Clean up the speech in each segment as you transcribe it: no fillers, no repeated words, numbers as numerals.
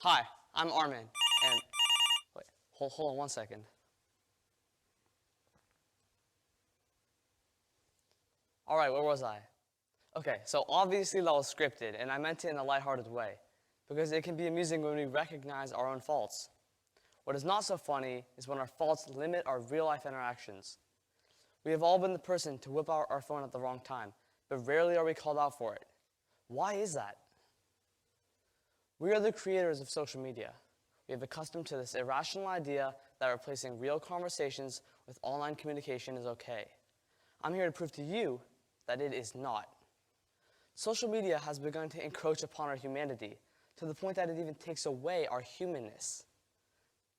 Hi, I'm Armin, and wait, hold on one second. All right, where was I? Okay, so obviously that was scripted, and I meant it in a lighthearted way, because it can be amusing when we recognize our own faults. What is not so funny is when our faults limit our real-life interactions. We have all been the person to whip out our phone at the wrong time, but rarely are we called out for it. Why is that? We are the creators of social media. We have accustomed to this irrational idea that replacing real conversations with online communication is okay. I'm here to prove to you that it is not. Social media has begun to encroach upon our humanity to the point that it even takes away our humanness.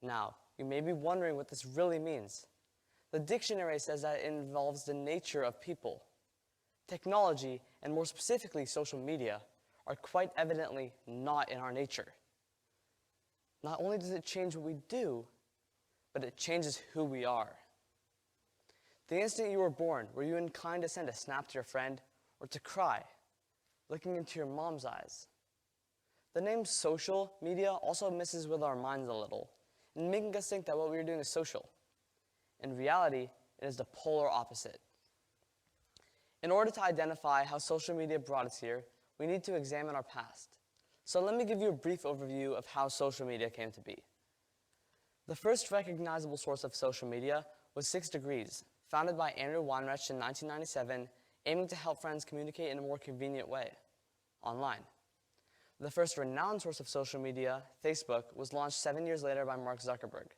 Now, you may be wondering what this really means. The dictionary says that it involves the nature of people. Technology, and more specifically social media, are quite evidently not in our nature. Not only does it change what we do, but it changes who we are. The instant you were born, were you inclined to send a snap to your friend or to cry, looking into your mom's eyes? The name social media also messes with our minds a little, and making us think that what we are doing is social. In reality, it is the polar opposite. In order to identify how social media brought us here, we need to examine our past. So let me give you a brief overview of how social media came to be. The first recognizable source of social media was 6 Degrees, founded by Andrew Weinreich in 1997, aiming to help friends communicate in a more convenient way, online. The first renowned source of social media, Facebook, was launched 7 years later by Mark Zuckerberg.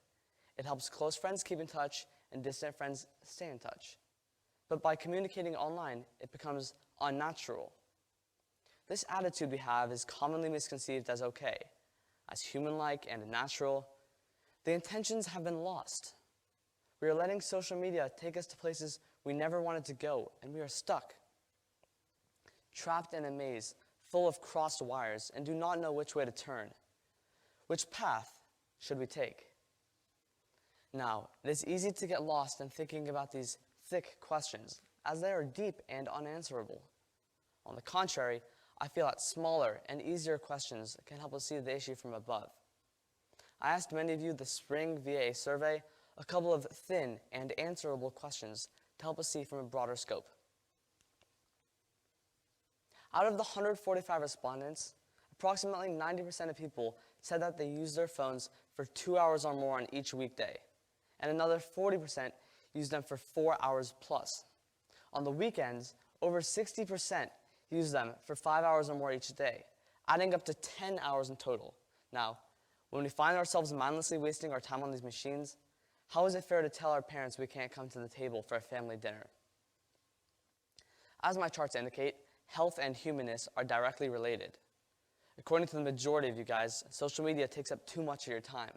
It helps close friends keep in touch and distant friends stay in touch. But by communicating online, it becomes unnatural. This attitude we have is commonly misconceived as okay, as human-like and natural. The intentions have been lost. We are letting social media take us to places we never wanted to go, and we are stuck, trapped in a maze full of crossed wires and do not know which way to turn. Which path should we take? Now, it is easy to get lost in thinking about these thick questions, as they are deep and unanswerable. On the contrary, I feel that smaller and easier questions can help us see the issue from above. I asked many of you this spring via a survey a couple of thin and answerable questions to help us see from a broader scope. Out of the 145 respondents, approximately 90% of people said that they use their phones for 2 hours or more on each weekday, and another 40% use them for 4 hours plus. On the weekends, over 60% use them for 5 hours or more each day, adding up to 10 hours in total. Now, when we find ourselves mindlessly wasting our time on these machines, how is it fair to tell our parents we can't come to the table for a family dinner? As my charts indicate, health and humanness are directly related. According to the majority of you guys, social media takes up too much of your time.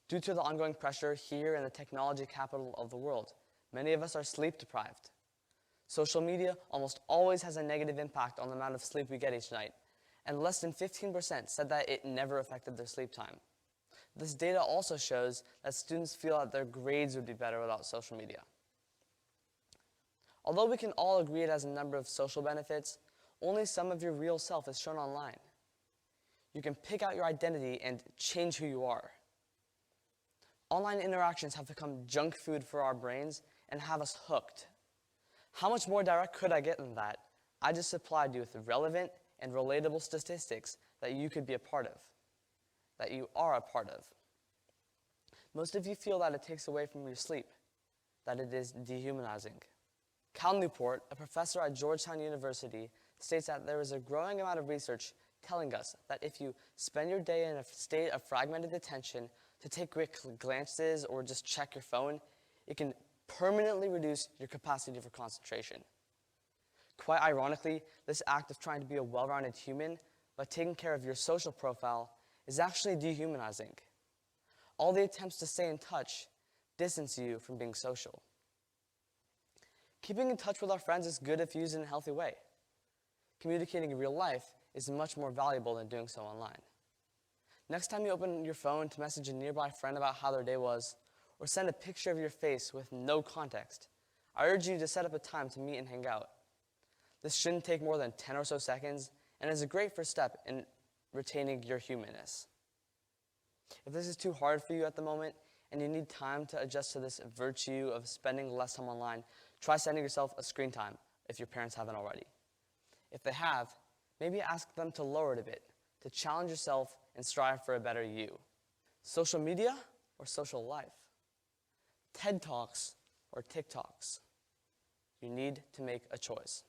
Due to the ongoing pressure here in the technology capital of the world, many of us are sleep deprived. Social media almost always has a negative impact on the amount of sleep we get each night, and less than 15% said that it never affected their sleep time. This data also shows that students feel that their grades would be better without social media. Although we can all agree it has a number of social benefits, only some of your real self is shown online. You can pick out your identity and change who you are. Online interactions have become junk food for our brains and have us hooked. How much more direct could I get than that? I just supplied you with relevant and relatable statistics that you could be a part of, that you are a part of. Most of you feel that it takes away from your sleep, that it is dehumanizing. Cal Newport, a professor at Georgetown University, states that there is a growing amount of research telling us that if you spend your day in a state of fragmented attention to take quick glances or just check your phone, it can permanently reduce your capacity for concentration. Quite ironically, this act of trying to be a well-rounded human by taking care of your social profile is actually dehumanizing. All the attempts to stay in touch distance you from being social. Keeping in touch with our friends is good if used in a healthy way. Communicating in real life is much more valuable than doing so online. Next time you open your phone to message a nearby friend about how their day was, or send a picture of your face with no context, I urge you to set up a time to meet and hang out. This shouldn't take more than 10 or so seconds, and is a great first step in retaining your humanness. If this is too hard for you at the moment and you need time to adjust to this virtue of spending less time online, try setting yourself a screen time if your parents haven't already. If they have, maybe ask them to lower it a bit, to challenge yourself and strive for a better you. Social media or social life? TED Talks or TikToks? You need to make a choice.